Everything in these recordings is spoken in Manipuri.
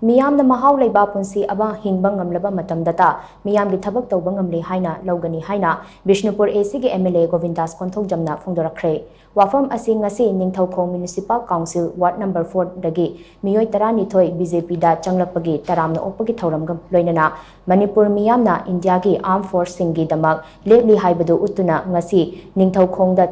Meeyamna Mahao Leiba Punsi aba Hingba Ngamlaba Matam data Meeyamgi Thabak Touba Ngamle Haina Lougani Haina Bishnupur AC MLA Govindas Konthoujam na phongdokhre wafam asi ngasi ningthaukhong Municipal Council Ward number 4 dagi miyoi taranithoi BJP da changlakpagi taramna opagi thauramgam loinana Manipur Meeyamna India gi Armed Force singi damak lepli haibadu utuna ngasi ningthaukhong da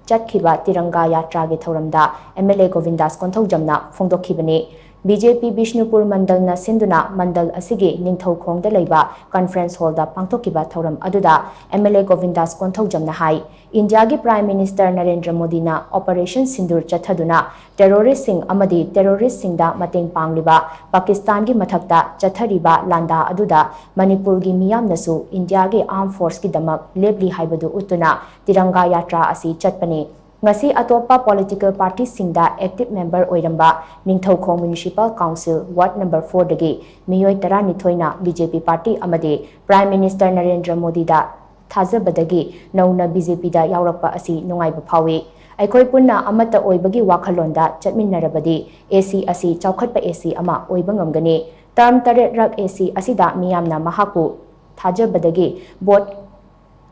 chatkiba tiranga yatra gi thauramda MLA Govindas Konthoujam na phongdokhibani BJP Bishnupur Mandal na Sinduna Mandal asigi ningthaukhong da leiba conference hall da pangthokiba thauram aduda MLA Govindas Konthoujam na hai India gi Prime Minister Narendra Modi na Operation Sindur chathaduna terrorist sing amadi terrorist sing da mateng pangliba Pakistan gi mathakta chathariba landa aduda Manipur gi miyam nasu India gi Armed Force gi damak lebli haibadu utuna tiranga yatra asi chatpani ngasi atopa political party singda active member oiramba ningthaukhong Municipal Council Ward number 4 dagi miyoi taranithoina BJP party amade Prime Minister Narendra Modi da thajabadagi nauna BJP da yaurakpa asi nungaiba phawi aikoi punna amata oibagi wakhalonda chatminnarabadi AC asi chaukhatpa AC ama oiba ngamgani term tare rak AC asida Meeyamna Mahao thajabadagi board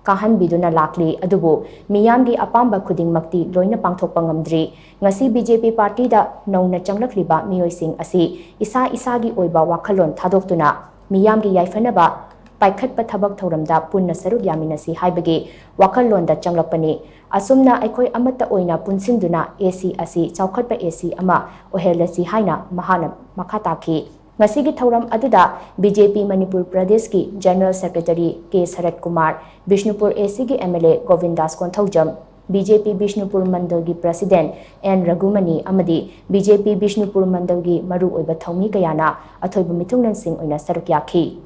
kahan biduna lakli adubu Meeyamgi apamba khudingmakti loina pangthokpa ngamdri ngasi BJP party da nauna changlakliba miyoising asi isa isagi oiba wakhalon thadoktuna Meeyamgi yaifanaba paikhatpa thabak thoramda punna saruk yaminasi haibagi wakhalonda changlakpani asumna aikoi amata oina punsinduna AC asi chaukhatpa AC ama ohelasi haina mahana makhataki Ngasigi thauram aduda BJP Manipur Pradesh ki General Secretary K. Sarat Kumar, Bishnupur AC ki MLA Govindas Konthoujam, BJP Bishnupur Mandal ki President N. Ragumani amadi BJP Bishnupur Mandal ki Maru oiba thaumi kayana athoiba mithungnan sing oina saruk yakhi.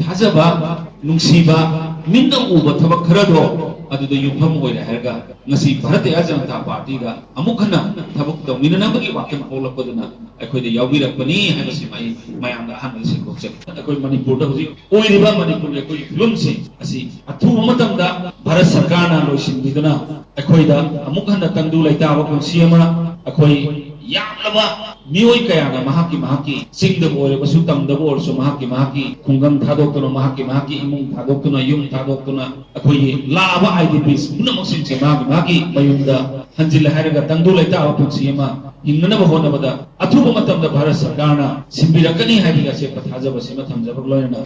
Thajaba nungsiba minna uba thabak kharado aduda yufam oina herga ngasi Bharatiya Janata Party ga amukhana thabak tawminanabagi wakyam holapaduna aikoida yawbirakpani haibasi mai mayamda hanasi kokchak akoi Manipur da huji oiriba Manipur akoi filmsi asi athu matamda Bharat Sarkarna loisinbiduna aikoida amukhana tangdu laitaba konsi ama akoi yamlaba miyoi kayana mahaki singda bore basu tamda bor so mahaki khungam thadokuna mahaki imung thadokuna yum thadokuna akoi laba IDPs punamak singse mahaki mayumda hanjil haraga tangdu laita apunsi ama hingnaba honabada athuba matamda Bharat Sarkarna simbirakani haidiga se pathajaba sema thamjaba loina